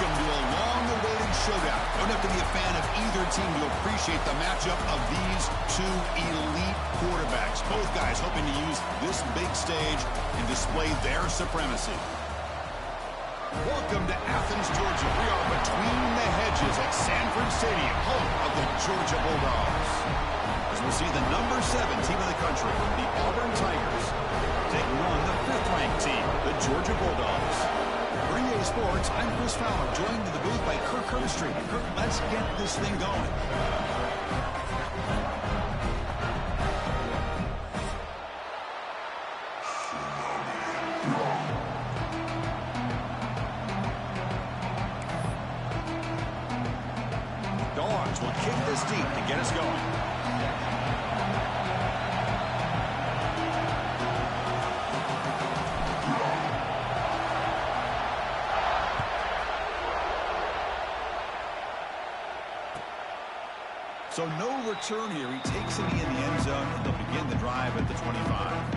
Welcome to a long-awaited showdown. Don't have to be a fan of either team to appreciate the matchup of these two elite quarterbacks. Both guys hoping to use this big stage and display their supremacy. Welcome to Athens, Georgia. We are between the hedges at Sanford Stadium, home of the Georgia Bulldogs. As we'll see the number 7 team in the country, the Auburn Tigers, taking on the 5th-ranked team, the Georgia Bulldogs. For EA Sports, I'm Chris Fowler, joined in the booth by Kirk Herbstreit. Kirk, let's get this thing going. Dogs will kick this deep to get us going. So no return here. He takes it in the end zone, and they'll begin the drive at the 25.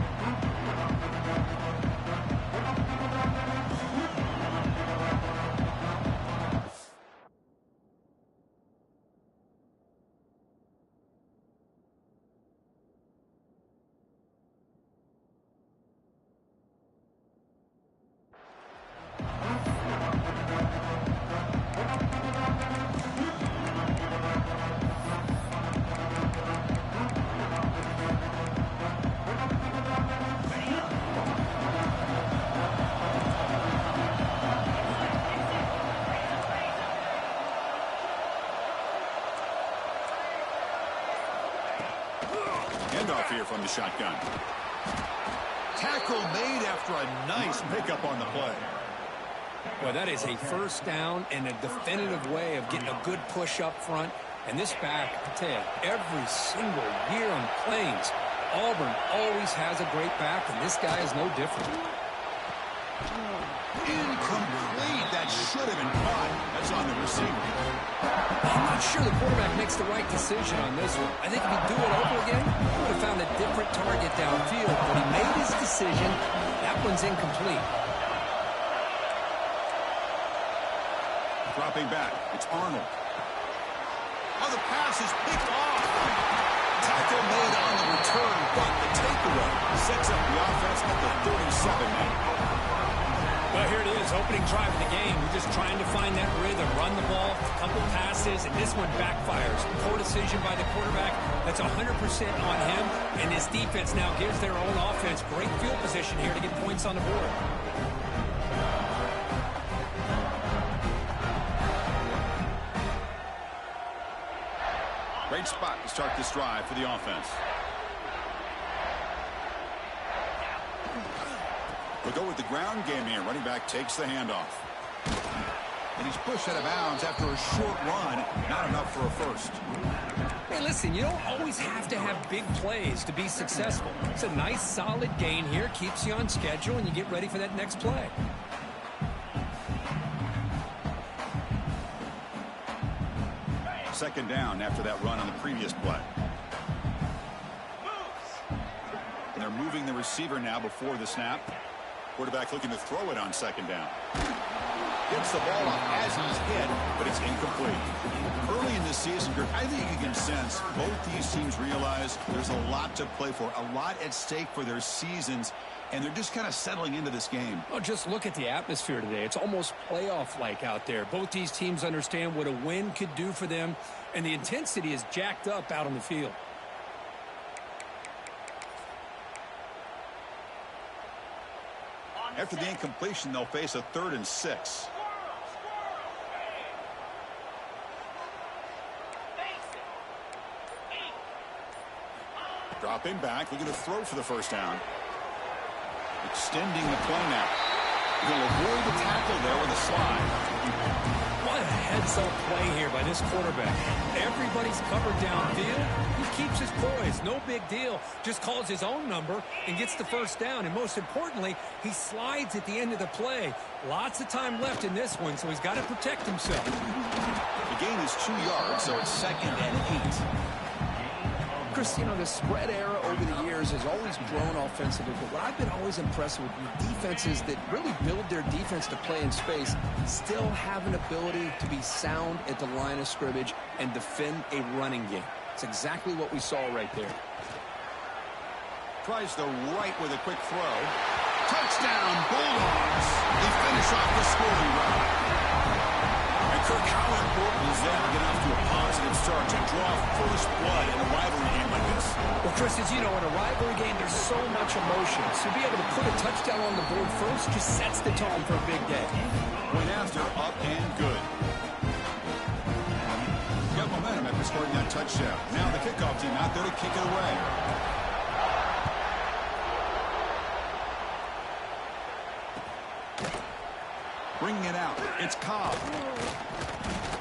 Handoff here from the shotgun. Tackle made after a nice pickup on the play. Well, that is a first down and a definitive way of getting a good push up front. And this back, I tell you, every single year on Plains, Auburn always has a great back, and this guy is no different. Incomplete. That should have been caught. That's on the receiver. I'm not sure the quarterback makes the right decision on this one. I think if he'd do it over again, he would have found a different target downfield. But he made his decision. That one's incomplete. Dropping back. It's Arnold. Oh, the pass is picked off. Tackle made on the return, but the takeaway sets up the offense at the 37-man. Well, here it is, opening drive of the game. We're just trying to find that rhythm, run the ball, a couple passes, and this one backfires. Poor decision by the quarterback. That's 100% on him, and his defense now gives their own offense great field position here to get points on the board. Great spot to start this drive for the offense. We'll go with the ground game here. Running back takes the handoff. And he's pushed out of bounds after a short run. Not enough for a first. Hey, listen, you don't always have to have big plays to be successful. It's a nice, solid gain here. Keeps you on schedule, and you get ready for that next play. Second down after that run on the previous play. And they're moving the receiver now before the snap. Quarterback looking to throw it on second down. Gets the ball off as he's hit, but it's incomplete. Early in this season, I think you can sense both these teams realize there's a lot to play for, a lot at stake for their seasons, and they're just kind of settling into this game. Oh, just look at the atmosphere today. It's almost playoff-like out there. Both these teams understand what a win could do for them, and the intensity is jacked up out on the field. After the incompletion, they'll face a 3rd and 6. Dropping back, looking to throw for the first down. Extending the play now. He'll avoid the tackle there with a slide. What a heads-up play here by this quarterback. Everybody's covered downfield. He keeps his poise. No big deal. Just calls his own number and gets the first down. And most importantly, he slides at the end of the play. Lots of time left in this one, so he's got to protect himself. The gain is 2 yards, so it's 2nd and 8. Chris, you know, the spread era over the years has always grown offensively, but what I've been always impressed with defenses that really build their defense to play in space still have an ability to be sound at the line of scrimmage and defend a running game. It's exactly what we saw right there. Tries the right with a quick throw. Touchdown, Bulldogs. They finish off the scoring run. And Kirk, how important is that to get off to a positive start to draw first blood in a rivalry game like this? Well, Chris, as you know, in a rivalry game, there's so much emotion. So to be able to put a touchdown on the board first just sets the tone for a big day. Went after, up and good. Got momentum after scoring that touchdown. Now the kickoff team out there to kick it away. Bringing it out, it's Cobb.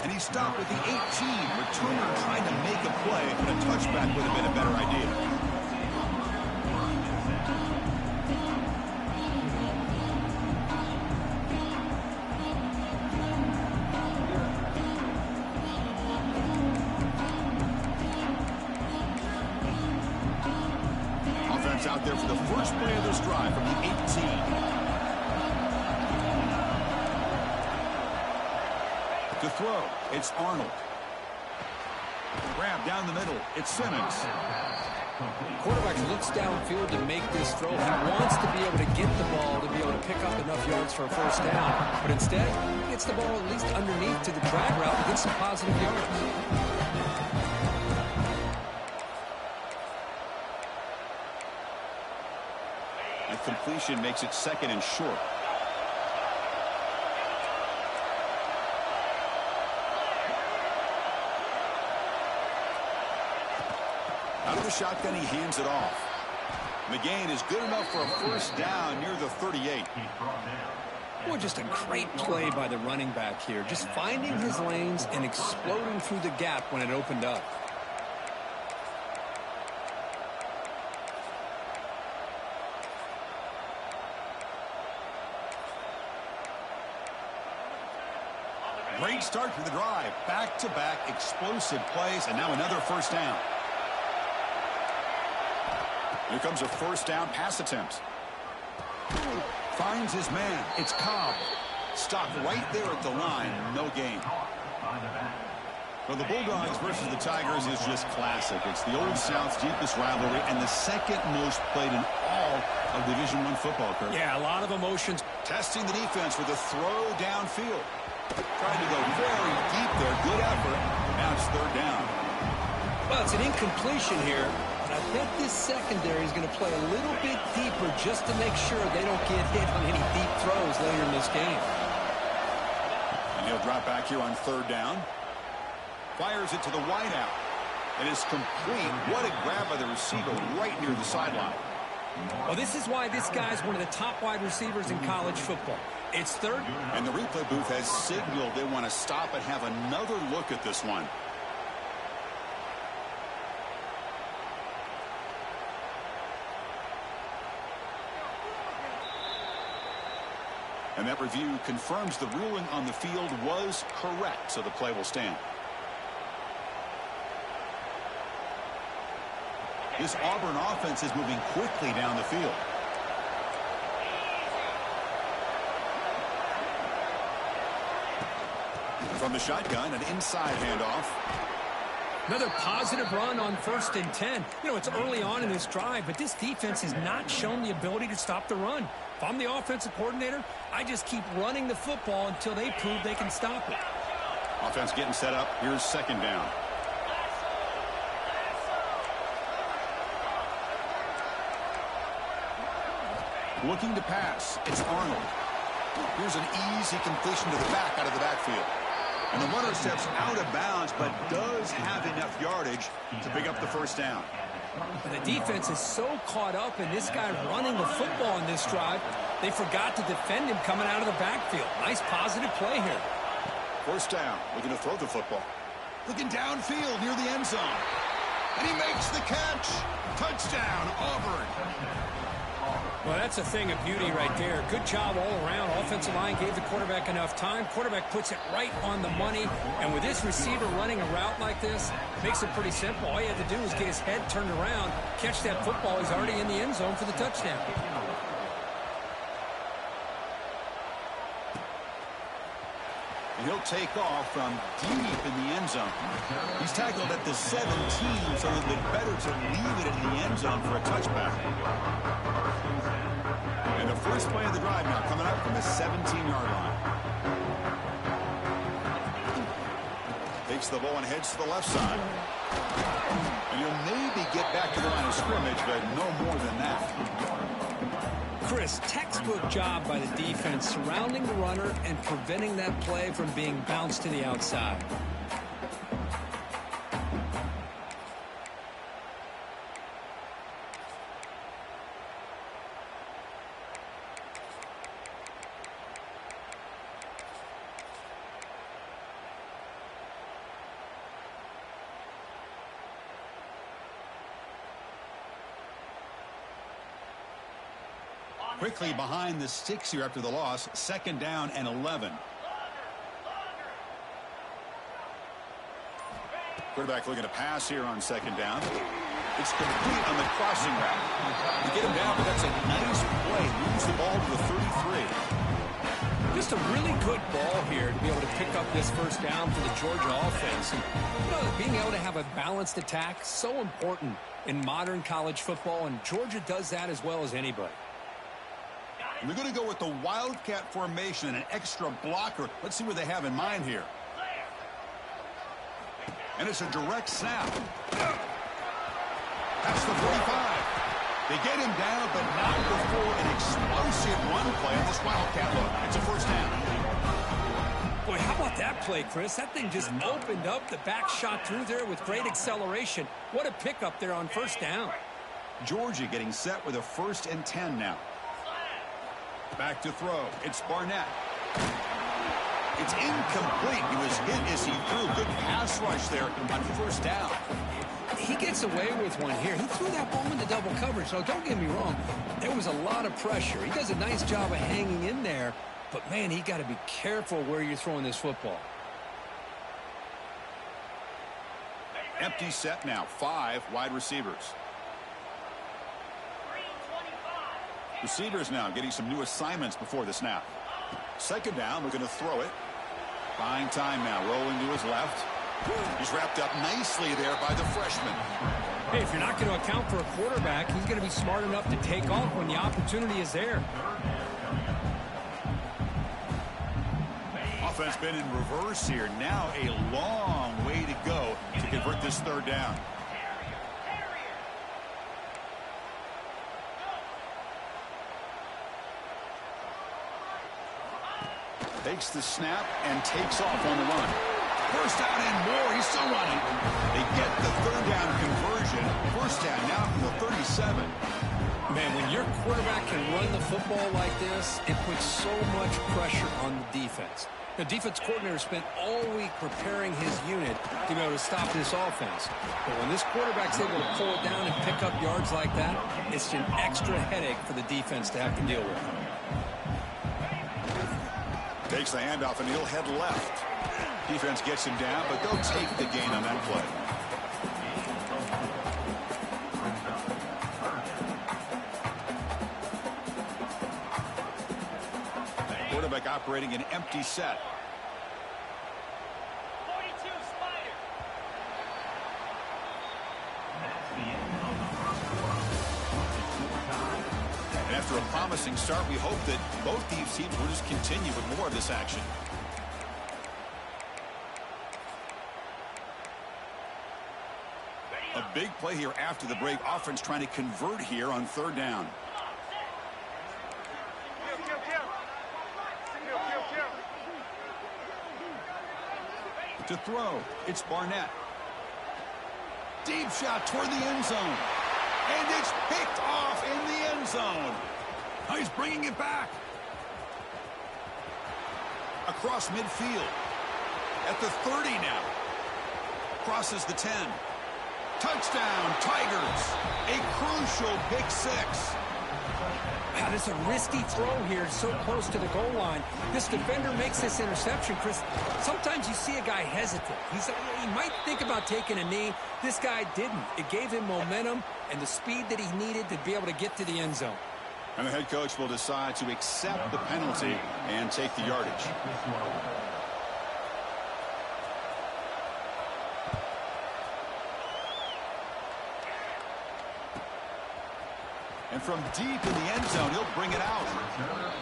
And he stopped with the 18. Returner trying to make a play, but a touchback would have been a better idea. Offense out there for the first play of this drive from the 18. To throw, it's Arnold. Grab down the middle, it's Simmons. Quarterback looks downfield to make this throw. He wants to be able to get the ball to be able to pick up enough yards for a first down. But instead, he gets the ball at least underneath to the drag route and gets some positive yards. That completion makes it 2nd and short. Out of the shotgun, he hands it off. McGain is good enough for a first down near the 38. Boy, just a great play by the running back here. Just finding his lanes and exploding through the gap when it opened up. Great start to the drive. Back-to-back explosive plays, and now another first down. Here comes a first down pass attempt. Finds his man. It's Cobb. Stopped right there at the line. No gain. Well, the Bulldogs versus the Tigers is just classic. It's the Old South's deepest rivalry and the second most played in all of Division I football, Kurt. Yeah, a lot of emotions. Testing the defense with a throw downfield. Trying to go very deep there. Good effort. Now it's 3rd down. Well, it's an incompletion here. I bet this secondary is going to play a little bit deeper just to make sure they don't get hit on any deep throws later in this game. And he'll drop back here on 3rd down. Fires it to the wideout. It is complete. What a grab by the receiver right near the sideline. Well, this is why this guy's one of the top wide receivers in college football. It's 3rd. And the replay booth has signaled they want to stop and have another look at this one. And that review confirms the ruling on the field was correct, so the play will stand. This Auburn offense is moving quickly down the field. From the shotgun, an inside handoff. Another positive run on 1st and 10. You know, it's early on in this drive, but this defense has not shown the ability to stop the run. If I'm the offensive coordinator, I just keep running the football until they prove they can stop it. Offense getting set up. Here's 2nd down. Looking to pass. It's Arnold. Here's an easy completion to the back out of the backfield. And the runner steps out of bounds, but does have enough yardage to pick up the first down. The defense is so caught up in this guy running the football in this drive, they forgot to defend him coming out of the backfield. Nice positive play here. First down, looking to throw the football. Looking downfield near the end zone. And he makes the catch. Touchdown, Auburn. Well, that's a thing of beauty right there. Good job all around. Offensive line gave the quarterback enough time. Quarterback puts it right on the money. And with this receiver running a route like this, makes it pretty simple. All you have to do is get his head turned around, catch that football. He's already in the end zone for the touchdown. He'll take off from deep in the end zone. He's tackled at the 17, so it'd be better to leave it in the end zone for a touchback. And the first play of the drive now coming up from the 17-yard line. Takes the ball and heads to the left side. And he'll maybe get back to the line of scrimmage, but no more than that. Chris, textbook job by the defense surrounding the runner and preventing that play from being bounced to the outside. Quickly behind the sticks here after the loss. 2nd down and 11. Quarterback looking to pass here on 2nd down. It's complete on the crossing route. You get him down, but that's a nice play. Moves the ball to the 33. Just a really good ball here to be able to pick up this first down for the Georgia offense. And, being able to have a balanced attack, so important in modern college football, and Georgia does that as well as anybody. They're going to go with the Wildcat formation and an extra blocker. Let's see what they have in mind here. And it's a direct snap. That's the 45. They get him down, but not before an explosive run play on this Wildcat look. It's a first down. Boy, how about that play, Chris? That thing just opened up. The back shot through there with great acceleration. What a pickup there on first down. Georgia getting set with a 1st and 10 now. Back to throw. It's Barnett. It's incomplete. He was hit as he threw. Good pass rush there on first down. He gets away with one here. He threw that ball into double coverage, so don't get me wrong. There was a lot of pressure. He does a nice job of hanging in there, but, man, he got to be careful where you're throwing this football. Empty set now. 5 wide receivers. Receivers now getting some new assignments before the snap. 2nd down, we're going to throw it. Buying time now, rolling to his left. He's wrapped up nicely there by the freshman. Hey, if you're not going to account for a quarterback, he's going to be smart enough to take off when the opportunity is there. Offense been in reverse here. Now a long way to go to convert this 3rd down. Takes the snap and takes off on the run. First down and more. He's still running. They get the 3rd down conversion. First down now from the 37. Man, when your quarterback can run the football like this, it puts so much pressure on the defense. The defense coordinator spent all week preparing his unit to be able to stop this offense. But when this quarterback's able to pull it down and pick up yards like that, it's an extra headache for the defense to have to deal with. Takes the handoff and he'll head left. Defense gets him down, but they'll take the gain on that play. Quarterback operating an empty set. 42 Spider. And after a promising start, we hope that both these teams will just continue with more of this action. A big play here after the break. Offense trying to convert here on 3rd down. To throw, it's Barnett. Deep shot toward the end zone. And it's picked off in the end zone. Oh, he's bringing it back. Across midfield. At the 30 now. Crosses the 10. Touchdown, Tigers. A crucial pick 6. Wow, this is a risky throw here, so close to the goal line. This defender makes this interception, Chris. Sometimes you see a guy hesitate. He might think about taking a knee. This guy didn't. It gave him momentum and the speed that he needed to be able to get to the end zone. And the head coach will decide to accept the penalty and take the yardage. And from deep in the end zone, he'll bring it out.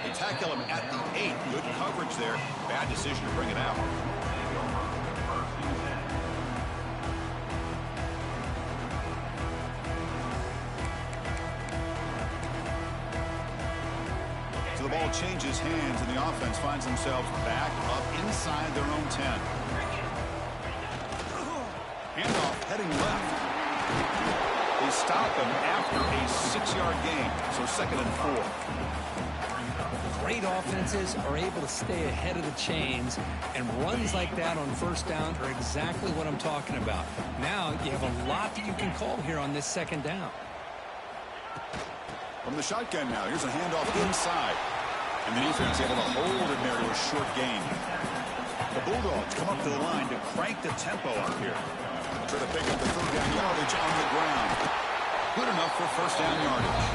They tackle him at the 8. Good coverage there. Bad decision to bring it out. So the ball changes hands, and the offense finds themselves back up inside their own 10. Handoff heading left. They stop him after a 6-yard gain, so 2nd and 4. Great offenses are able to stay ahead of the chains, and runs like that on 1st down are exactly what I'm talking about. Now you have a lot that you can call here on this 2nd down. From the shotgun now, here's a handoff inside. And the defense able to hold it there to a short gain. The Bulldogs come up to the line to crank the tempo up here. Try to pick up the 3rd down yardage on the ground. Good enough for 1st down yardage.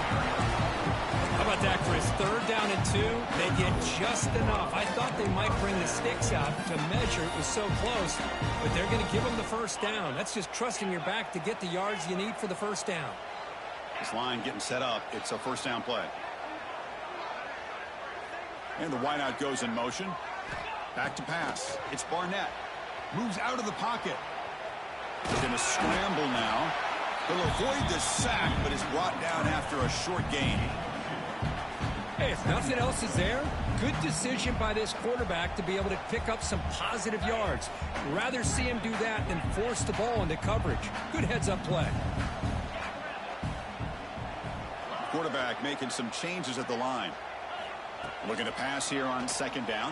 How about that, Chris? 3rd down and 2. They get just enough. I thought they might bring the sticks out to measure. It was so close, but they're going to give them the 1st down. That's just trusting your back to get the yards you need for the 1st down. This line getting set up. It's a 1st down play. And the wideout goes in motion. Back to pass. It's Barnett. Moves out of the pocket. He's going to scramble now. He'll avoid the sack, but is brought down after a short gain. Hey, if nothing else is there, good decision by this quarterback to be able to pick up some positive yards. Rather see him do that than force the ball into coverage. Good heads-up play. Quarterback making some changes at the line. Looking to pass here on 2nd down.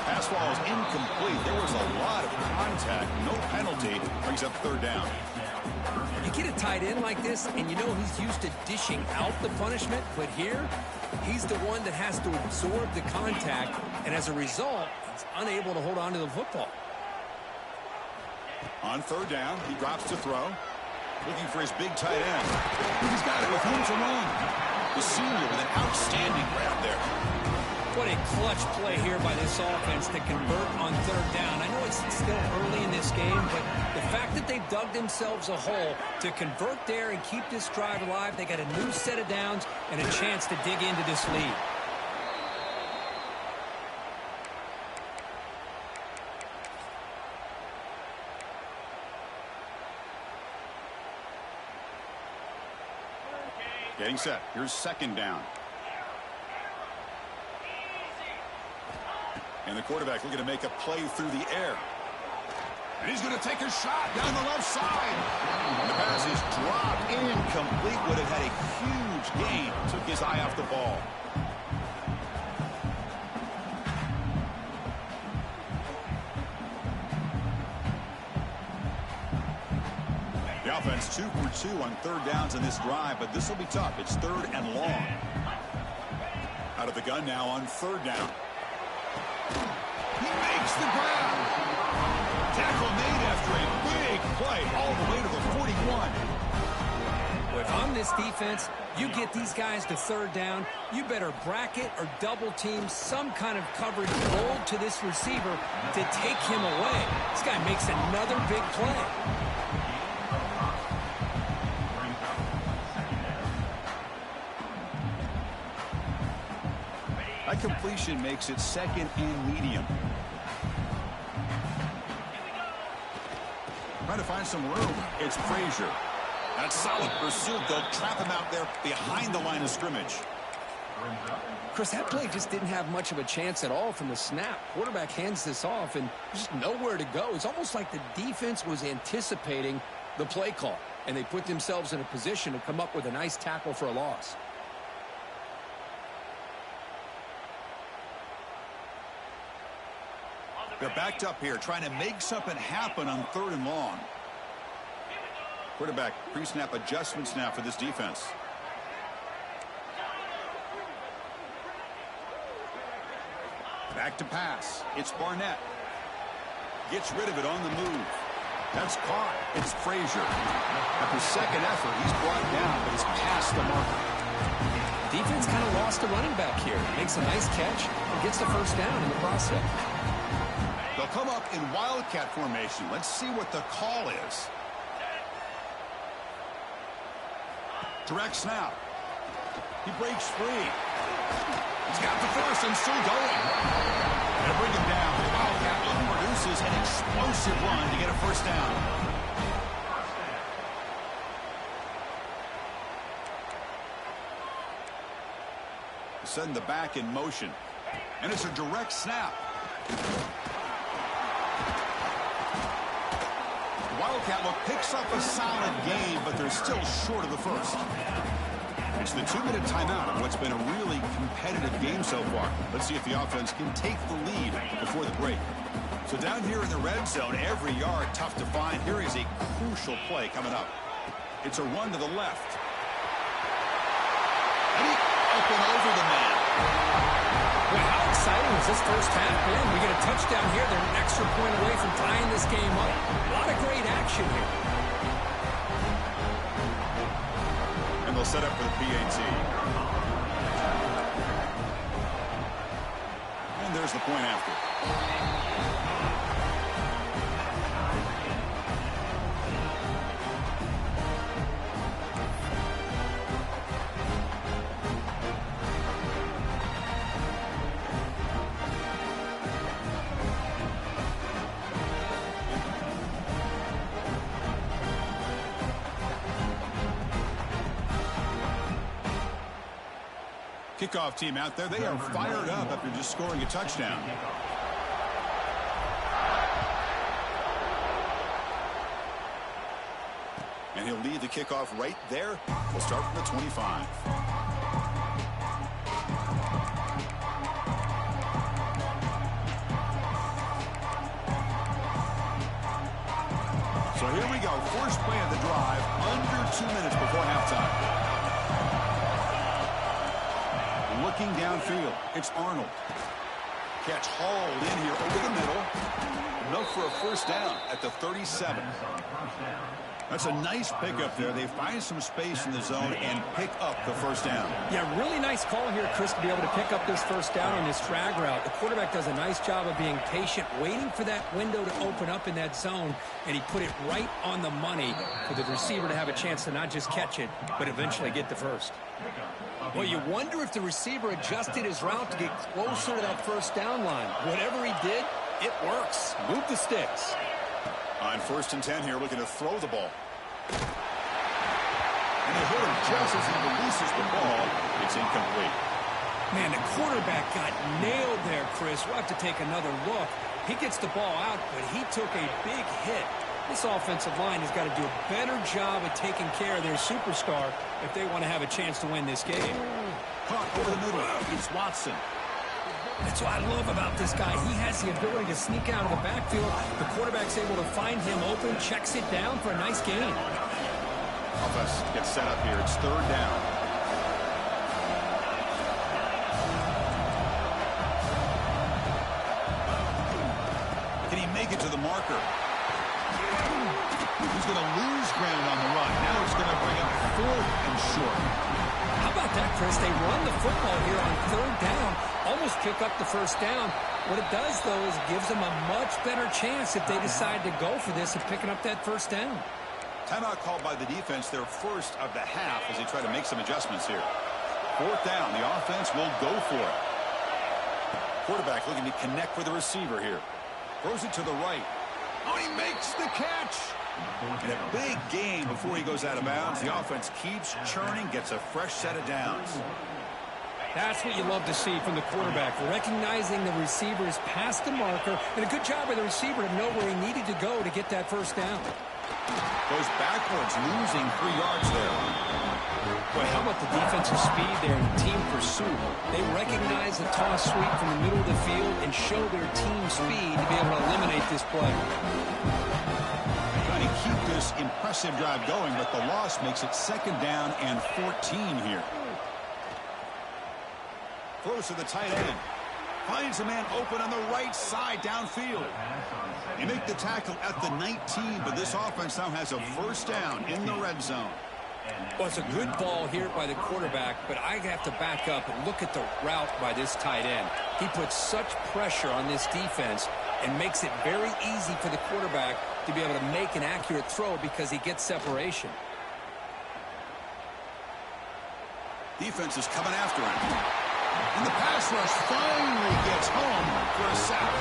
Pass ball is incomplete. There was a lot of contact. No penalty. Brings up 3rd down. You get a tight end like this, and you know he's used to dishing out the punishment, but here, he's the one that has to absorb the contact, and as a result, he's unable to hold on to the football. On 3rd down, he drops to throw. Looking for his big tight end. He's got it with room to run. The senior with an outstanding grab there. What a clutch play here by this offense to convert on 3rd down. I know it's still early in this game, but the fact that they've dug themselves a hole to convert there and keep this drive alive, they got a new set of downs and a chance to dig into this lead. Getting set. Here's 2nd down. And the quarterback looking to make a play through the air. And he's going to take a shot down the left side. And the pass is dropped incomplete. Would have had a huge gain. Took his eye off the ball. The offense 2 for 2 on 3rd downs in this drive, but this will be tough. It's 3rd and long. Out of the gun now on 3rd down. He makes the grab. Tackle made after a big play all the way to the 41. Well, if I'm this defense, you get these guys to 3rd down, you better bracket or double team some kind of coverage roll to this receiver to take him away. This guy makes another big play. That completion makes it 2nd and medium. Trying to find some room. It's Frazier. That's solid pursuit. They'll trap him out there behind the line of scrimmage. Chris, that play just didn't have much of a chance at all from the snap. Quarterback hands this off and just nowhere to go. It's almost like the defense was anticipating the play call, and they put themselves in a position to come up with a nice tackle for a loss. They're backed up here, trying to make something happen on 3rd and long. Quarterback pre-snap adjustments now for this defense. Back to pass. It's Barnett. Gets rid of it on the move. That's caught. It's Frazier. After second effort, he's brought down, but he's past the marker. Defense kind of lost a running back here. Makes a nice catch and gets the first down in the process. They'll come up in wildcat formation. Let's see what the call is. Direct snap. He breaks free. He's got the first and still going. They bring him down. The wildcat look produces an explosive run to get a first down. Send the back in motion. And it's a direct snap. The wildcat look picks up a solid gain, but they're still short of the first. It's the 2-minute timeout of what's been a really competitive game so far. Let's see if the offense can take the lead before the break. So down here in the red zone, every yard tough to find. Here is a crucial play coming up. It's a run to the left. And he up and over the man. Well, how exciting has this first half been? We get a touchdown here. They're an extra point away from tying this game up. A lot of great action here. And they'll set up for the PAT. And there's the point after. Kickoff team out there. They are fired up after just scoring a touchdown. And he'll lead the kickoff right there. We'll start from the 25. So here we go. First play of the drive. Under 2 minutes before halftime. Looking downfield, it's Arnold. Catch hauled in here over the middle. Enough for a first down at the 37. That's a nice pickup there. They find some space in the zone and pick up the first down. Yeah, really nice call here, Chris, to be able to pick up this first down on this drag route. The quarterback does a nice job of being patient, waiting for that window to open up in that zone, and he put it right on the money for the receiver to have a chance to not just catch it, but eventually get the first. Well, you wonder if the receiver adjusted his route to get closer to that first down line. Whatever he did, it works. Move the sticks. On 1st and 10 here, looking to throw the ball. And they hit him just as he releases the ball. It's incomplete. Man, the quarterback got nailed there, Chris. We'll have to take another look. He gets the ball out, but he took a big hit. This offensive line has got to do a better job of taking care of their superstar if they want to have a chance to win this game. Caught over the middle. It's Watson. That's what I love about this guy. He has the ability to sneak out of the backfield. The quarterback's able to find him open, checks it down for a nice gain. Offense gets set up here. It's 3rd down. Can he make it to the marker? He's going to lose ground on the run. Now it's going to bring up 4th and short. How about that, Chris? They run the football here on 3rd down, almost pick up the first down. What it does, though, is it gives them a much better chance if they decide to go for this of picking up that first down. Timeout called by the defense, their first of the half as they try to make some adjustments here. 4th down. The offense will go for it. Quarterback looking to connect with the receiver here. Throws it to the right. Oh, he makes the catch. And a big gain before he goes out of bounds. The offense keeps churning, gets a fresh set of downs. That's what you love to see from the quarterback, recognizing the receiver's past the marker, and a good job by the receiver to know where he needed to go to get that first down. Goes backwards, losing 3 yards there. Boy, how about the defensive speed there in team pursuit? They recognize the toss sweep from the middle of the field and show their team speed to be able to eliminate this play. He keep this impressive drive going, but the loss makes it 2nd down and 14 here. Throws to the tight end. Finds a man open on the right side downfield. They make the tackle at the 19, but this offense now has a 1st down in the red zone. Well, it's a good ball here by the quarterback, but I have to back up and look at the route by this tight end. He puts such pressure on this defense and makes it very easy for the quarterback to be able to make an accurate throw because he gets separation. Defense is coming after him. And the pass rush finally gets home for a sack.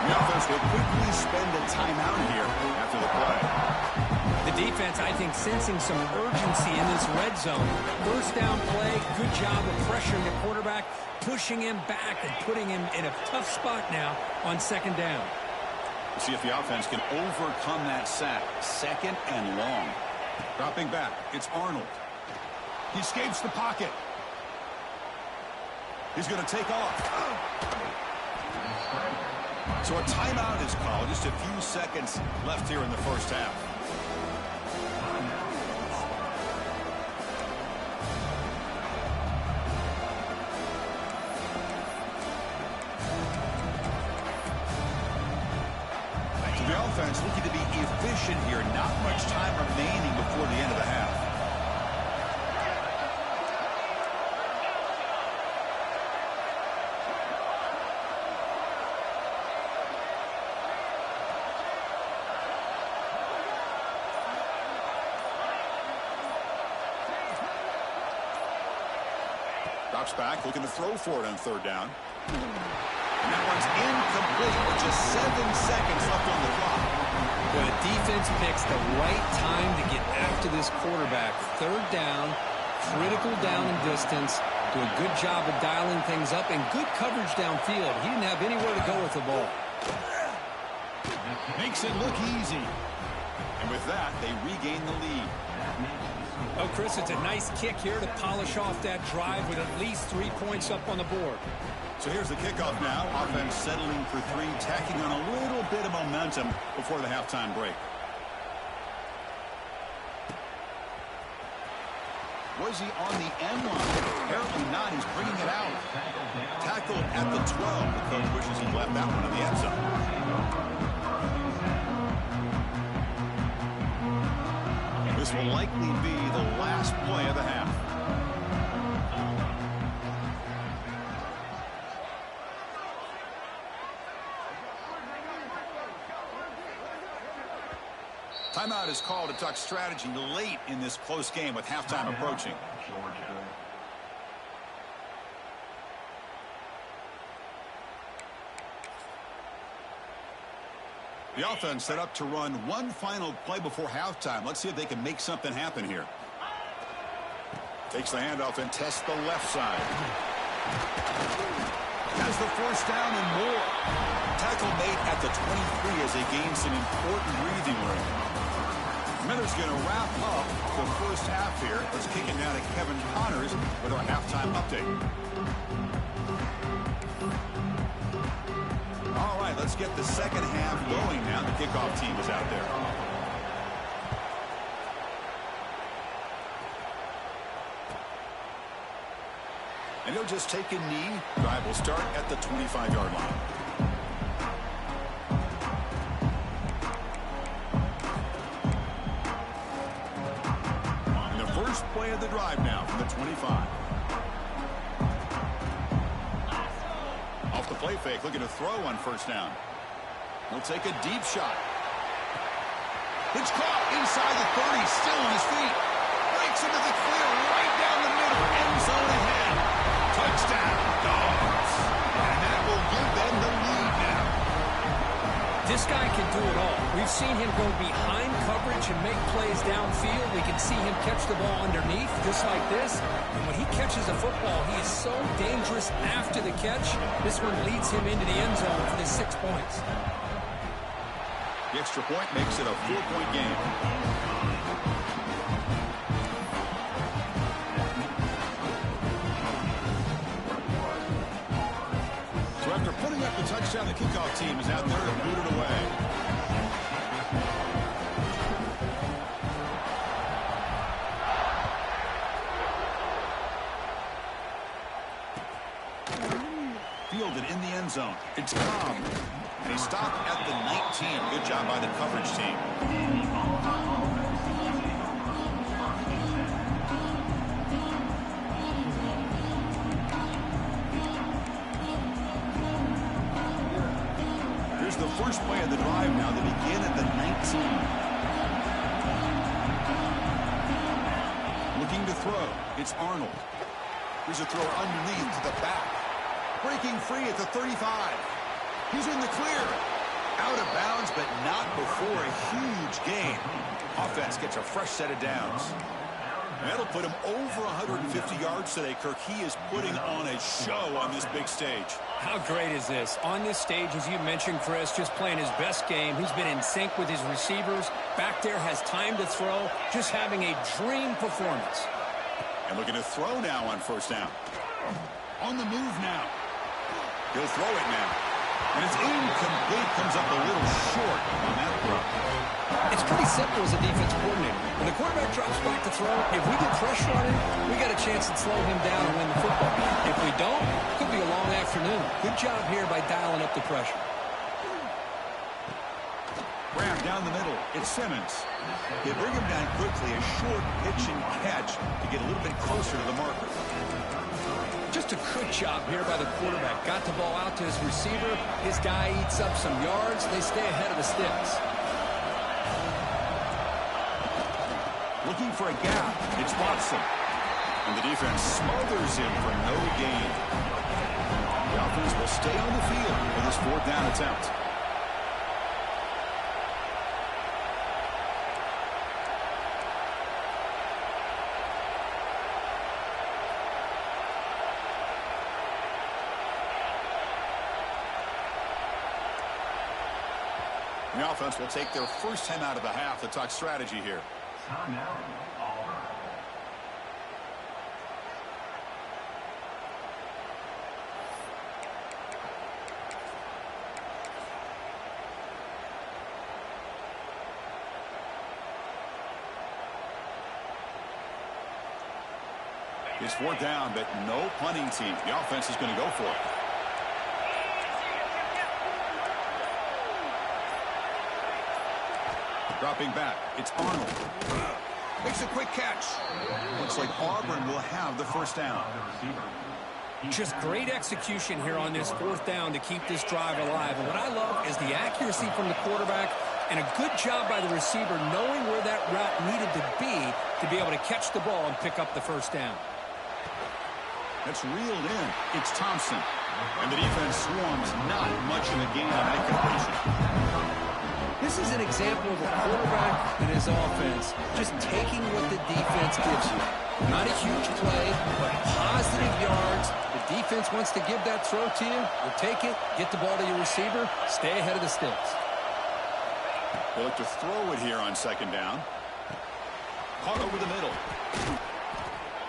The offense will quickly spend a timeout here after the play. The defense, I think, sensing some urgency in this red zone. 1st down play, good job of pressuring the quarterback, pushing him back and putting him in a tough spot now on 2nd down. We'll see if the offense can overcome that sack. 2nd and long. Dropping back, it's Arnold. He escapes the pocket. He's going to take off. So a timeout is called. Just a few seconds left here in the 1st half. So the offense looking to be efficient here. Not much time remaining before the end of the half. Drops back, looking to throw for it on 3rd down. And that one's incomplete with just 7 seconds left on the clock. Well, the defense picks the right time to get after this quarterback. 3rd down, critical down and distance. Do a good job of dialing things up and good coverage downfield. He didn't have anywhere to go with the ball. Makes it look easy. And with that, they regain the lead. Oh, Chris, it's a nice kick here to polish off that drive with at least 3 points up on the board. So here's the kickoff now. Offense settling for 3, tacking on a little bit of momentum before the halftime break. Was he on the end line? Apparently not. He's bringing it out. Tackled at the 12. The coach wishes he left that one in the end zone. This will likely be the last play of the half. Timeout is called to talk strategy late in this close game with halftime approaching. The offense set up to run one final play before halftime. Let's see if they can make something happen here. Takes the handoff and tests the left side. Has the 1st down and more. Tackle made at the 23 as they gain some important breathing room. Miller's going to wrap up the 1st half here. Let's kick it down to Kevin Connors with our halftime update. All right, let's get the 2nd half going now. The kickoff team is out there. And he'll just take a knee. Drive will start at the 25-yard line. And the first play of the drive now from the 25. Off the play fake, looking to throw on 1st down. He'll take a deep shot. It's caught inside the 30, still on his feet. Breaks into the clear, right down the middle, end zone ahead. Touchdown, Dogs. And that will give them the lead now. This guy can do it all. We've seen him go behind coverage and make plays downfield. We can see him catch the ball underneath, just like this. And when he catches a football, he is so dangerous after the catch. This one leads him into the end zone for the 6 points. The extra point makes it a 4-point game. So after putting up the touchdown, the kickoff team is out there to boot it away. Fielded in the end zone. It's Cobb. And he stopped at the 19. Good job by the coverage team. Here's the first play of the drive now. They begin at the 19. Looking to throw. It's Arnold. Here's a throw underneath to the back. Breaking free at the 35. He's in the clear. Out of bounds, but not before a huge gain. Offense gets a fresh set of downs. And that'll put him over 150 yards today, Kirk. He is putting on a show on this big stage. How great is this? On this stage, as you mentioned, Chris, just playing his best game. He's been in sync with his receivers. Back there, has time to throw. Just having a dream performance. And looking to throw now on first down. On the move now. He'll throw it now. And it's incomplete. Comes up a little short on that throw. It's pretty simple as a defense coordinator. When the quarterback drops back to throw, if we get pressure on him, we got a chance to slow him down and win the football. If we don't, it could be a long afternoon. Good job here by dialing up the pressure. Grab down the middle. It's Simmons. They bring him down quickly. A short pitch and catch to get a little bit closer to the marker. Just a good job here by the quarterback. Got the ball out to his receiver. His guy eats up some yards. They stay ahead of the sticks. Looking for a gap. It's Watson. And the defense smothers him for no gain. The offense will stay on the field for this fourth down attempt. The offense will take their first time out of the half to talk strategy here. Timeout, Auburn. It's fourth down, but no punting team. The offense is going to go for it. Dropping back, it's Arnold. Makes a quick catch. Looks like Auburn will have the first down. Just great execution here on this fourth down to keep this drive alive. And what I love is the accuracy from the quarterback and a good job by the receiver knowing where that route needed to be able to catch the ball and pick up the first down. That's reeled in. It's Thompson. And the defense swarms. Not much of a gain on that completion. This is an example of a quarterback and his offense just taking what the defense gives you. Not a huge play, but positive yards. The defense wants to give that throw to you. You take it, get the ball to your receiver, stay ahead of the sticks. They look to throw it here on second down. Caught over the middle.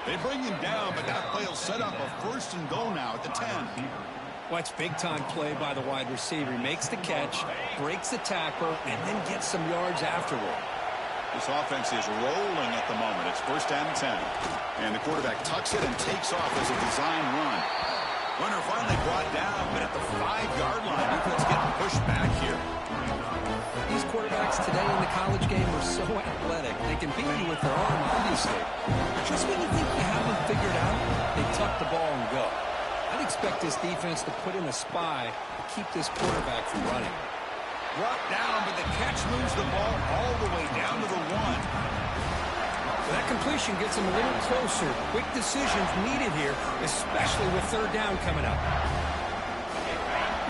They bring him down, but that play will set up a first and goal now at the 10. Watch big-time play by the wide receiver. He makes the catch, breaks the tackle, and then gets some yards afterward. This offense is rolling at the moment. It's first down and 10. And the quarterback tucks it and takes off as a design run. Runner finally brought down, but at the 5-yard line, defense getting pushed back here. These quarterbacks today in the college game are so athletic. They can beat you with their arm, obviously. Just when you think you have them figured out, they tuck the ball and go. I'd expect this defense to put in a spy to keep this quarterback from running. Brought down, but the catch moves the ball all the way down to the 1. That completion gets him a little closer. Quick decisions needed here, especially with third down coming up.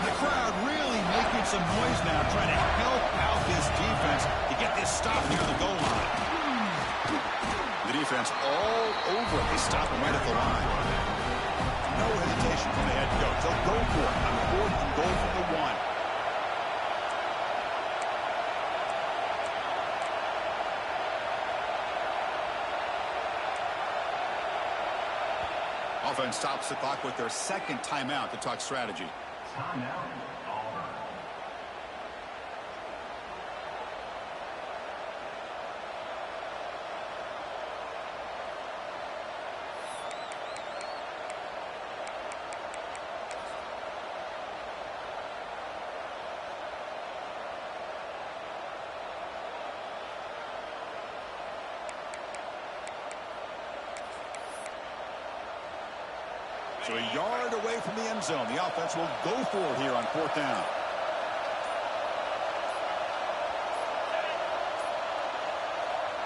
The crowd really making some noise now, trying to help out this defense to get this stop near the goal line. The defense all over it. They stop him right at the line. No hesitation from the head coach. They'll go for it on 4th and goal from the 1. Offense stops the clock with their second timeout to talk strategy. Timeout, Auburn. So a yard away from the end zone. The offense will go for it here on 4th down.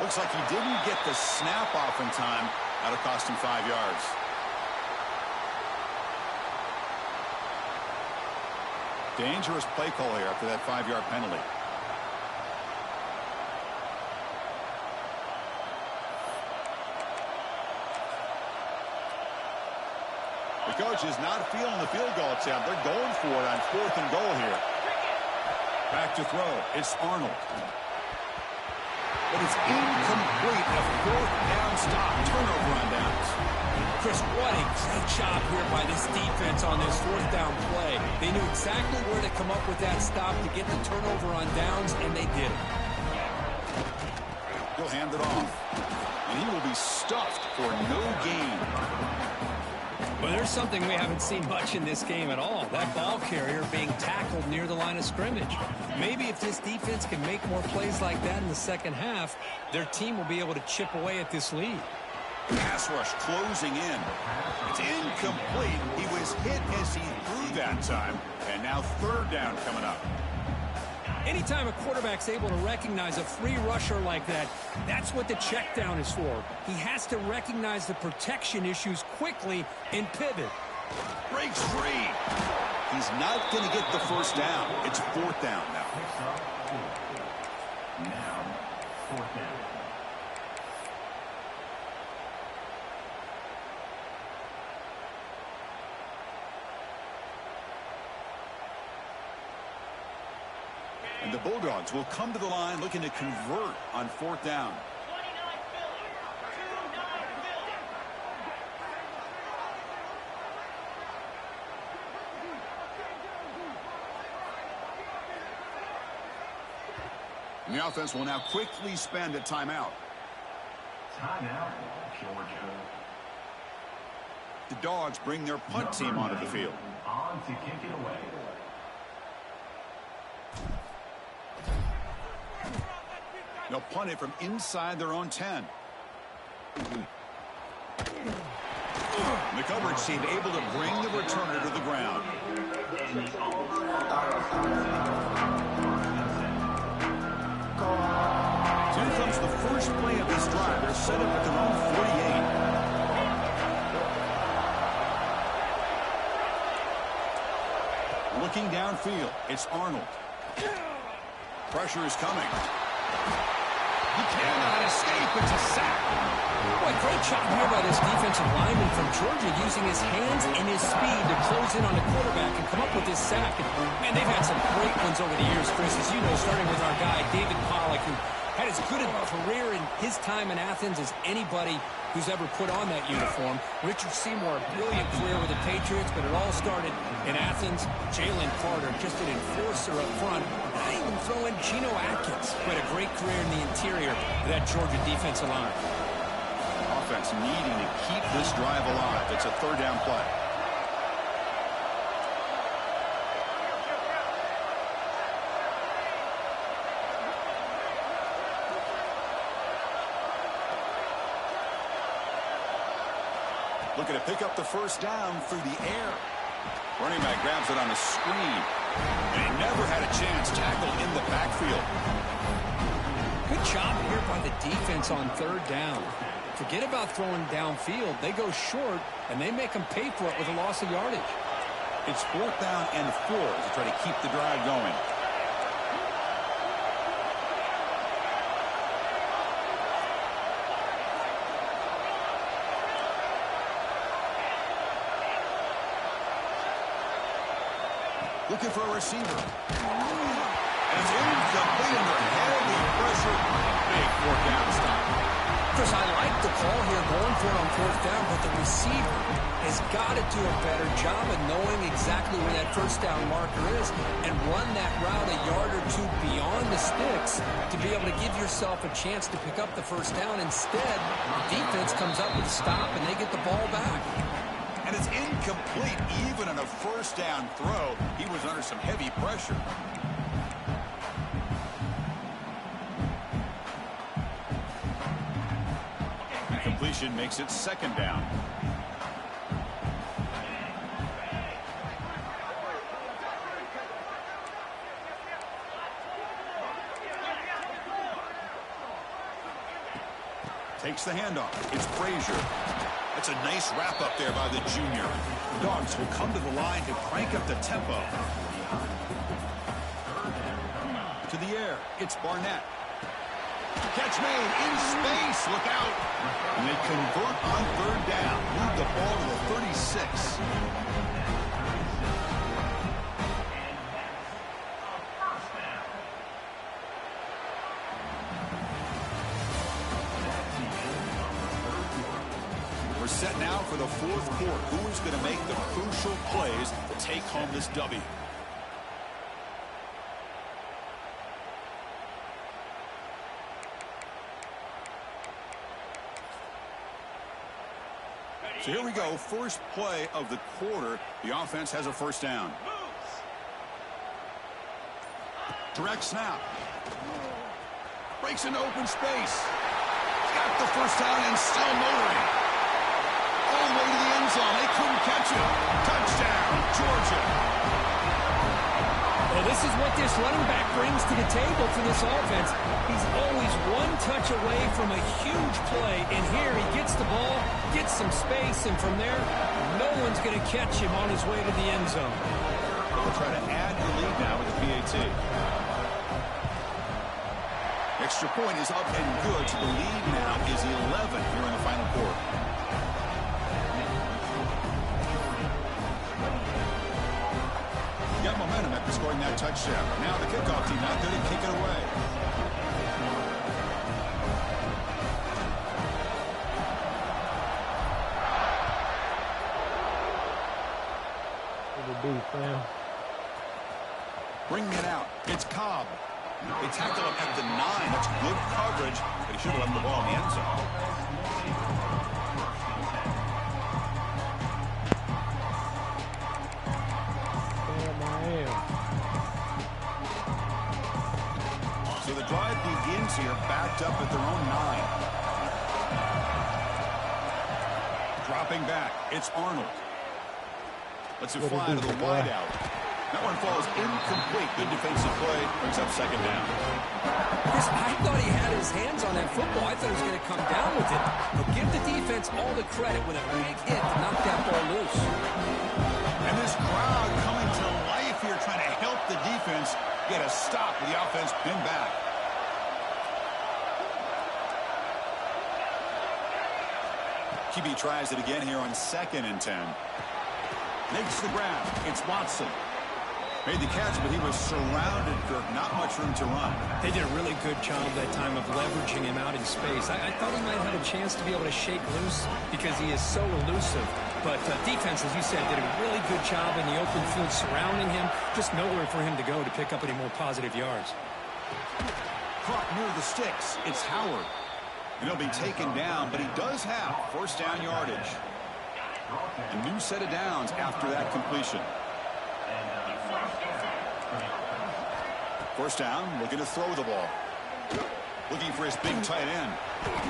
Looks like he didn't get the snap off in time. That'll cost him 5 yards. Dangerous play call here after that 5-yard penalty. The coach is not feeling the field goal attempt. They're going for it on 4th and goal here. Back to throw. It's Arnold. But it's incomplete. A 4th down stop. Turnover on downs. Chris, what a great job here by this defense on this 4th down play. They knew exactly where to come up with that stop to get the turnover on downs, and they did it. He'll hand it off. And he will be stuffed for no gain. Well, there's something we haven't seen much in this game at all. That ball carrier being tackled near the line of scrimmage. Maybe if this defense can make more plays like that in the second half, their team will be able to chip away at this lead. Pass rush closing in. It's incomplete. He was hit as he threw that time. And now 3rd down coming up. Anytime a quarterback's able to recognize a free rusher like that, that's what the check down is for. He has to recognize the protection issues quickly and pivot. Breaks free. He's not going to get the 1st down. It's 4th down now. Now, 4th down. And the Bulldogs will come to the line looking to convert on 4th down. And the offense will now quickly spend a timeout. Timeout, Georgia. The Dogs bring their punt team onto the field. On to kick it away. They'll punt it from inside their own 10. The coverage team able to bring the returner to the ground. So here comes the first play of this drive. They're set up at their own 48. Looking downfield, it's Arnold. Pressure is coming. He cannot escape. It's a sack. Boy, great job here by this defensive lineman from Georgia using his hands and his speed to close in on the quarterback and come up with this sack. And they've had some great ones over the years, Chris, as you know, starting with our guy, David Pollock, who had as good a career in his time in Athens as anybody who's ever put on that uniform. Richard Seymour, a brilliant career with the Patriots, but it all started in Athens. Jalen Carter, just an enforcer up front. Not even throw in Geno Atkins, who had a great career in the interior of that Georgia defensive line. Offense needing to keep this drive alive. It's a 3rd down play. Looking to pick up the 1st down through the air. Running back grabs it on the screen. And he never had a chance tackled in the backfield. Good job here by the defense on 3rd down. Forget about throwing downfield. They go short, and they make them pay for it with a loss of yardage. It's 4th down and 4 to try to keep the drive going. Looking for a receiver. And it's incomplete under heavy pressure. Big 4th down stop. Chris, I like the call here going for it on 4th down, but the receiver has got to do a better job of knowing exactly where that 1st down marker is and run that route a yard or two beyond the sticks to be able to give yourself a chance to pick up the 1st down. Instead, the defense comes up with a stop and they get the ball back. And it's incomplete even on a 1st down throw. He was under some heavy pressure. Completion makes it 2nd down. Takes the handoff. It's Frazier. That's a nice wrap up there by the junior. The Dogs will come to the line to crank up the tempo. To the air. It's Barnett. Catch made in space. Look out. And they convert on third down. Move the ball to the 36. We're set now for the fourth quarter. Who is going to make the crucial plays to take home this W? So here we go, first play of the quarter. The offense has a first down. Direct snap. Breaks into open space. Got the first down and still motoring. All the way to the end zone. They couldn't catch him. Touchdown, Georgia. Well, this is what this running back brings to the table for this offense. He's always one touch away from a huge play, and here he gets the ball, gets some space, and from there, no one's going to catch him on his way to the end zone. They'll try to add the lead now with the PAT. Extra point is up and good, so the lead now is 11 here in the final quarter. Got momentum after scoring that touchdown. Now the kickoff team out there to kick it away. Bringing it out. It's Cobb. They tackle him at the 9. That's good coverage, but he should have left the ball in the end zone. So the drive begins here, backed up at their own 9. Dropping back, it's Arnold. Lets it fly to the wideout. That one falls incomplete. Good defensive play, brings up second down. Chris, I thought he had his hands on that football. I thought he was going to come down with it. But give the defense all the credit with a big hit to knock that ball loose. And this crowd coming to life here, trying to help the defense get a stop with the offense pinned back. QB tries it again here on 2nd and 10. Makes the grab. It's Watson. Made the catch, but he was surrounded, Kirk. Not much room to run. They did a really good job that time of leveraging him out in space. I thought he might have a chance to be able to shake loose because he is so elusive. But defense, as you said, did a really good job in the open field surrounding him. Just nowhere for him to go to pick up any more positive yards. Caught near the sticks. It's Howard. And he'll be taken down, but he does have first down yardage. A new set of downs after that completion. First down, looking to throw the ball. Looking for his big tight end.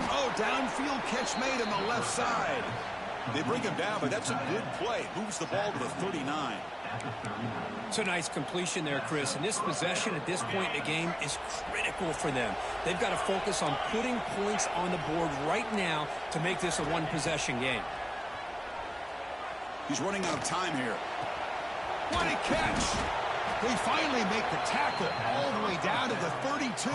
Oh, downfield catch made on the left side. They bring him down, but that's a good play. Moves the ball to the 39. It's a nice completion there, Chris. And this possession at this point in the game is critical for them. They've got to focus on putting points on the board right now to make this a one-possession game. He's running out of time here. What a catch! They finally make the tackle all the way down to the 32.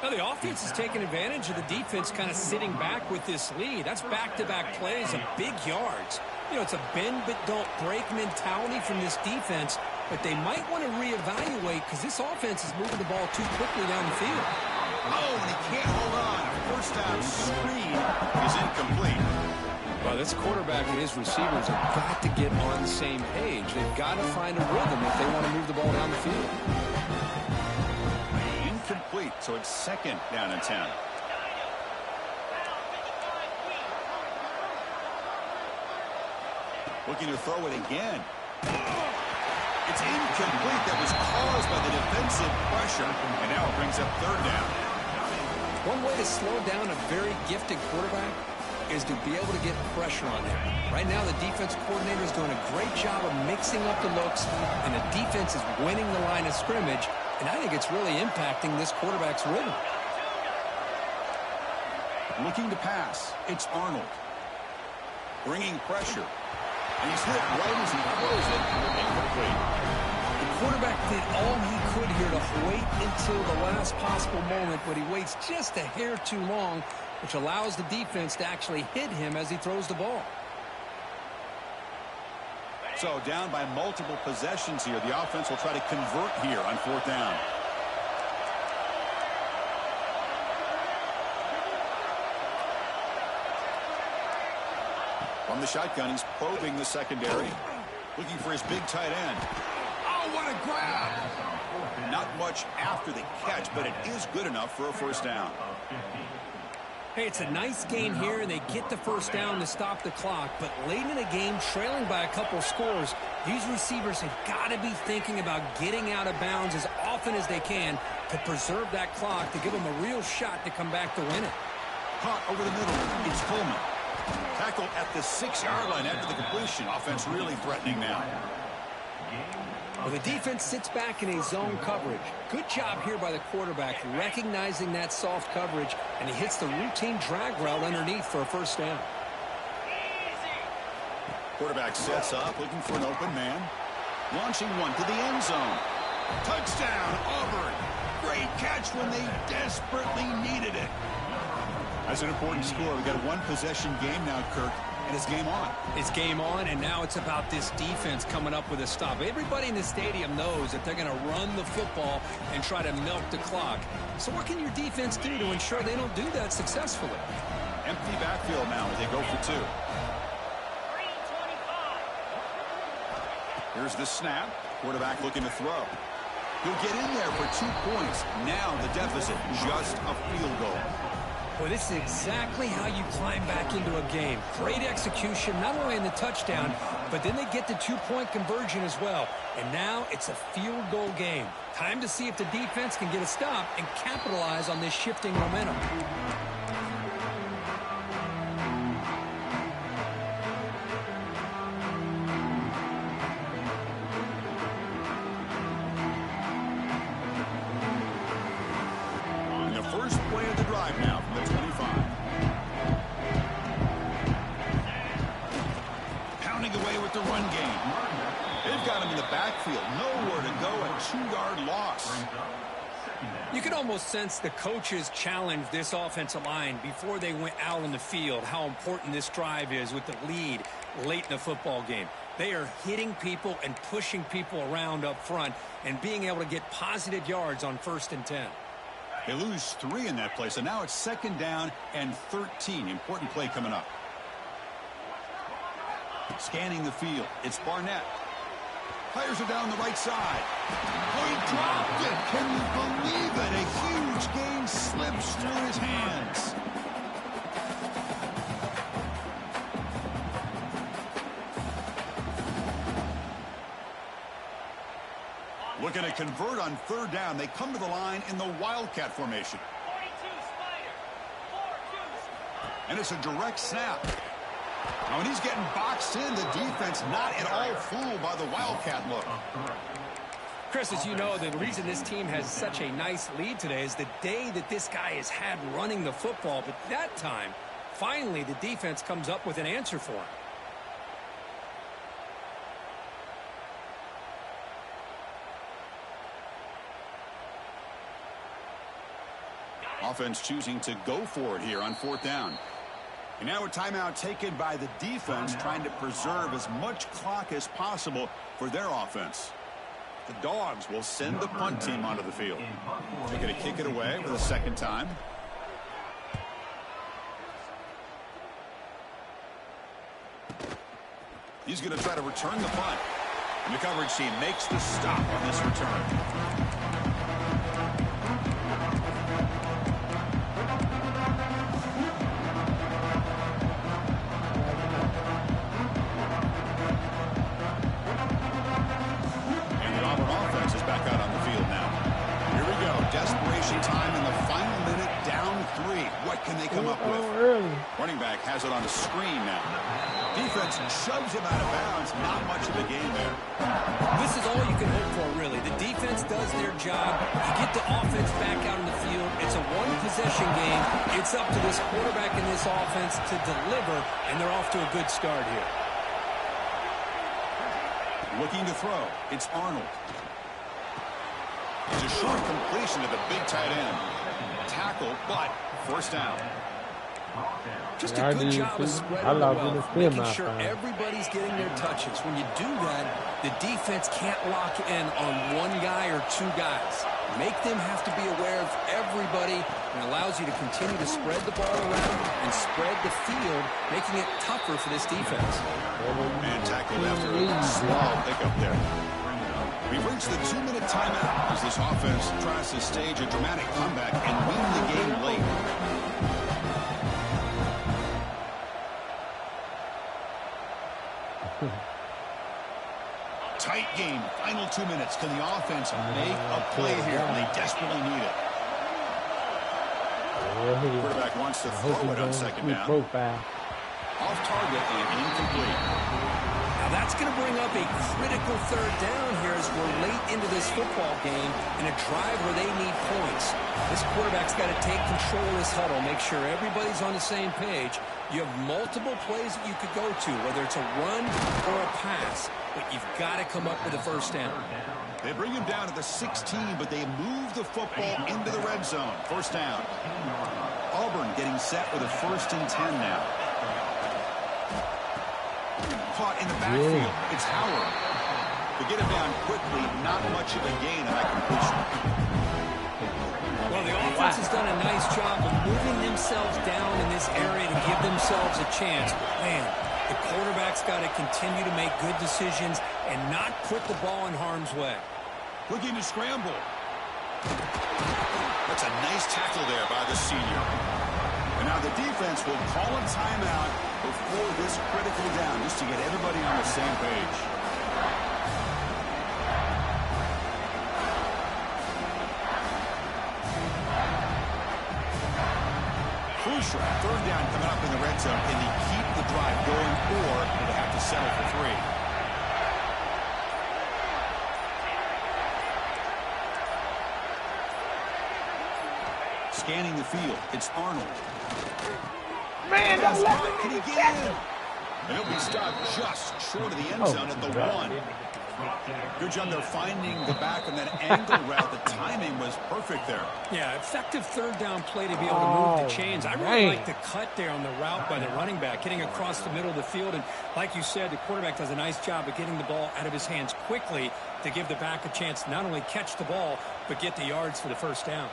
Now the offense is taking advantage of the defense kind of sitting back with this lead. That's back-to-back plays of big yards. You know, it's a bend but don't break mentality from this defense, but they might want to reevaluate because this offense is moving the ball too quickly down the field. Oh, and he can't hold on. A first down screen is incomplete. Well, this quarterback and his receivers have got to get on the same page. They've got to find a rhythm if they want to move the ball down the field. Incomplete, so it's 2nd down and 10. Looking to throw it again. It's incomplete. That was caused by the defensive pressure, and now it brings up 3rd down. One way to slow down a very gifted quarterback is to be able to get pressure on him. Right now, the defense coordinator is doing a great job of mixing up the looks, and the defense is winning the line of scrimmage, and I think it's really impacting this quarterback's rhythm. Looking to pass. It's Arnold. Bringing pressure. And he's hit right as he throws it. Incomplete. The quarterback did all he could here to wait until the last possible moment, but he waits just a hair too long, which allows the defense to actually hit him as he throws the ball. So down by multiple possessions here. The offense will try to convert here on 4th down. From the shotgun, he's probing the secondary. Looking for his big tight end. Oh, what a grab! Not much after the catch, but it is good enough for a 1st down. Hey, it's a nice gain here, and they get the 1st down to stop the clock. But late in the game, trailing by a couple scores, these receivers have got to be thinking about getting out of bounds as often as they can to preserve that clock, to give them a real shot to come back to win it. Caught over the middle. It's Coleman. Tackled at the 6-yard line after the completion. Offense really threatening now. Well, the defense sits back in a zone coverage. Good job here by the quarterback, recognizing that soft coverage, and he hits the routine drag route underneath for a 1st down. Quarterback sets up, looking for an open man. Launching one to the end zone. Touchdown, Auburn. Great catch when they desperately needed it. That's an important score. We've got a 1-possession game now, Kirk, and it's game on. It's game on, and now it's about this defense coming up with a stop. Everybody in the stadium knows that they're going to run the football and try to milk the clock. So what can your defense do to ensure they don't do that successfully? Empty backfield now as they go for 2. Here's the snap. Quarterback looking to throw. He'll get in there for 2 points. Now the deficit, just a field goal. Well, this is exactly how you climb back into a game. Great execution, not only in the touchdown, but then they get the 2-point conversion as well. And now it's a field goal game. Time to see if the defense can get a stop and capitalize on this shifting momentum. On the first play of the drive now from the 25. Pounding away with the run game. They've got him in the backfield. Nowhere to go, a 2-yard loss. You can almost sense the coaches challenge this offensive line before they went out on the field, how important this drive is with the lead late in the football game. They are hitting people and pushing people around up front and being able to get positive yards on 1st and 10. They lose 3 in that play, so now it's 2nd down and 13. Important play coming up. Scanning the field. It's Barnett. Fires it down the right side. Oh, he dropped it. Can you believe it? A huge gain slips through his hands. Looking to convert on 3rd down. They come to the line in the Wildcat formation. And it's a direct snap. Now, when he's getting boxed in, the defense not at all fooled by the Wildcat look. Chris, as you know, the reason this team has such a nice lead today is the day that this guy has had running the football. But that time, finally, the defense comes up with an answer for him. Offense choosing to go for it here on 4th down. And now a timeout taken by the defense, trying to preserve as much clock as possible for their offense. The Dogs will send the punt team onto the field. They're going to kick it away for the 2nd time. He's going to try to return the punt. And the coverage team makes the stop on this return. Desperation time in the final minute, down 3. What can they come up with? Early. Running back has it on the screen now. Defense shoves him out of bounds. Not much of a game there. This is all you can hope for, really. The defense does their job. You get the offense back out in the field. It's a one-possession game. It's up to this quarterback and this offense to deliver, and they're off to a good start here. Looking to throw. It's Arnold. It's a short completion to the big tight end. Tackle, but first down. Just a good job of spreading the wealth, making sure everybody's getting their touches. When you do that, the defense can't lock in on one guy or two guys. Make them have to be aware of everybody, and allows you to continue to spread the ball around and spread the field, making it tougher for this defense. And tackled after a small pickup there. We've reached the 2-minute timeout as this offense tries to stage a dramatic comeback and win the game late. Tight game. Final 2 minutes. Can the offense make a play here? And they desperately need it. Quarterback wants to throw it on second down. Off target and incomplete. Now that's going to bring up a critical third down here as we're late into this football game in a drive where they need points. This quarterback's got to take control of this huddle, make sure everybody's on the same page. You have multiple plays that you could go to, whether it's a run or a pass, but you've got to come up with a first down. They bring him down to the 16, but they move the football into the red zone. First down. Auburn getting set with a 1st and 10 now. Caught in the backfield. It's Howard. To get him down quickly, not much of a gain on that completion. Well, the offense has done a nice job of moving themselves down in this area to give themselves a chance. Man, the quarterback's got to continue to make good decisions and not put the ball in harm's way. Looking to scramble. That's a nice tackle there by the senior. And now the defense will call a timeout before this critical down, just to get everybody on the same page. Crucial. Third down coming up in the red zone. Can they keep the drive going, or do they have to settle for 3? Scanning the field. It's Arnold. Man, don't let me Can he get in? And he'll be stopped just short of the end zone at the 1. Good job there finding the back on that angle route. The timing was perfect there. Yeah, effective third down play to be able to move the chains. I really like the cut there on the route by the running back, getting across the middle of the field. And like you said, the quarterback does a nice job of getting the ball out of his hands quickly to give the back a chance to not only catch the ball, but get the yards for the first down.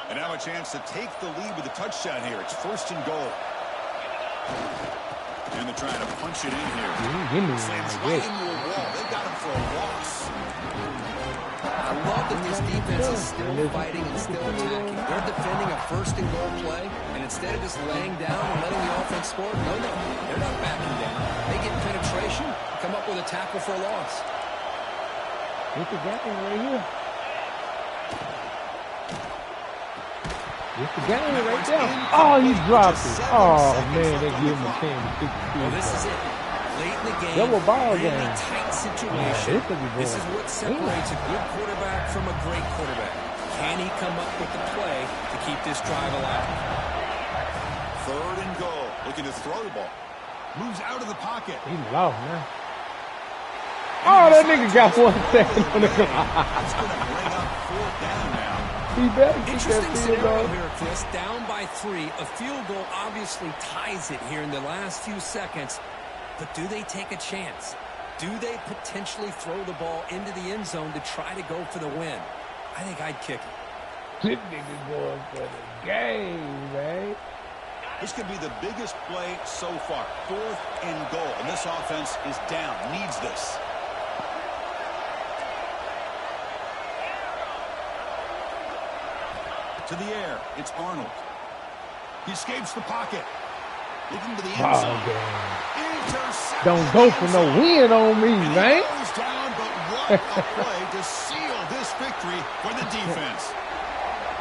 And now a chance to take the lead with a touchdown here. It's 1st and goal. And they're trying to punch it in here. Slams right into a wall. They got him for a loss. I love that this defense is still fighting and still attacking. They're defending a 1st and goal play, and instead of just laying down and letting the offense score, no, they're not backing down. They get penetration, come up with a tackle for a loss. Look at that one right here. It's the game right there. Oh, he dropped it. Oh, man, they give him a chance to pick the field. Well, this is it. Late in the game, double ball really game. tight situation. Yeah, this is what separates a good quarterback from a great quarterback. Can he come up with the play to keep this drive alive? 3rd and goal. Looking to throw the ball. Moves out of the pocket. He's lost, man. Oh, that nigga got 1 second on the clock. That's going to bring up 4th down now. He better keep Interesting that field scenario goal. here, Chris. Down by 3. A field goal obviously ties it here in the last few seconds. But do they take a chance? Do they potentially throw the ball into the end zone to try to go for the win? I think I'd kick it. This nigga going for the game, man. This could be the biggest play so far. 4th and goal. And this offense is down. Needs this. To the air. It's Arnold. He escapes the pocket. Looking to the end zone. Don't go for no win on me, man. Goes down, but what a play to seal this victory for the defense.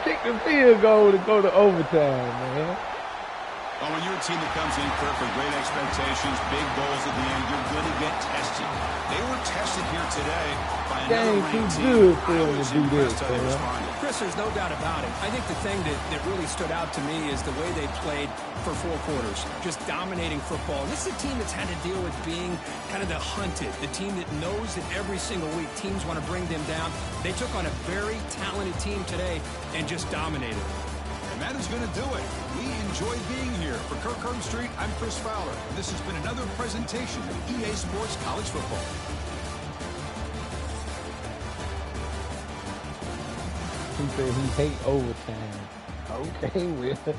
Kick the field goal to go to overtime, man. Well, when you're a team that comes in, Kirk, with great expectations, big goals at the end, you're going to get tested. They were tested here today by another ranked team. Good for I them was to do this, impressed how they man. responded. Chris, there's no doubt about it. I think the thing that really stood out to me is the way they played for 4 quarters, just dominating football. And this is a team that's had to deal with being kind of the hunted, the team that knows that every single week teams want to bring them down. They took on a very talented team today and just dominated. And that is going to do it. We enjoy being here. For Kirk Street, I'm Chris Fowler. And this has been another presentation of EA Sports College Football. He said he hate overtime. Okay, well.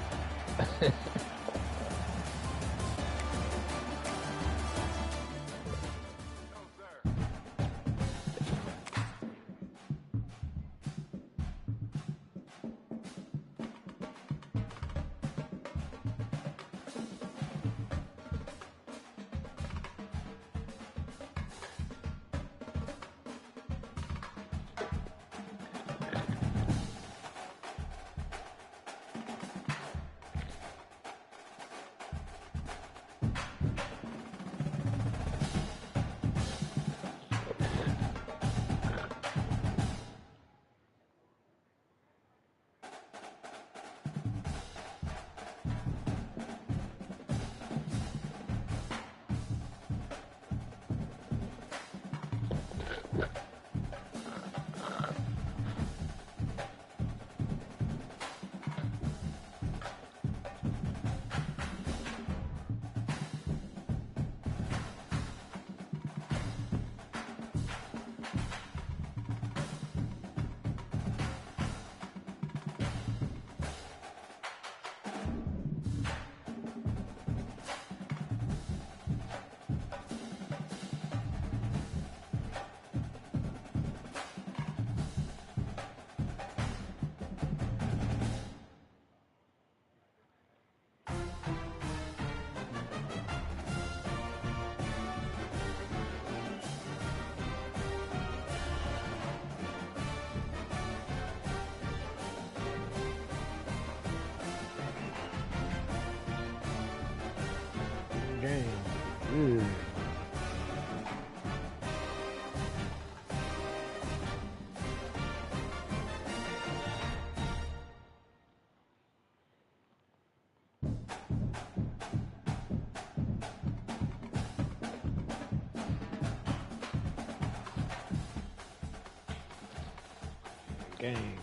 Game.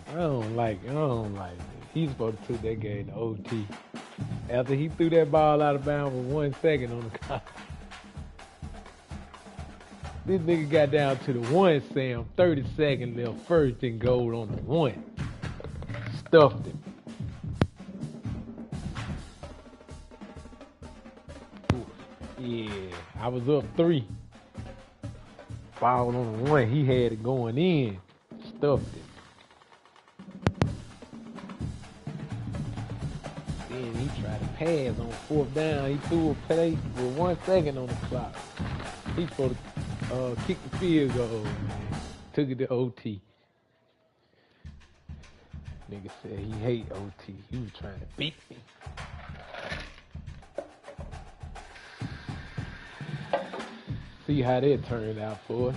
I don't like it. He's supposed to take that game to OT. After he threw that ball out of bounds with 1 second on the clock. This nigga got down to the 1 Sam, 30 seconds left, first and goal on the 1. Stuffed him. Yeah, I was up 3. Ball on the 1, he had it going in. Stuffed it. Then he tried to pass on 4th down. He threw a play with 1 second on the clock. He's supposed to kick the field goal, man. Took it to OT. Nigga said he hate OT. He was trying to beat me. See how that turned out for us.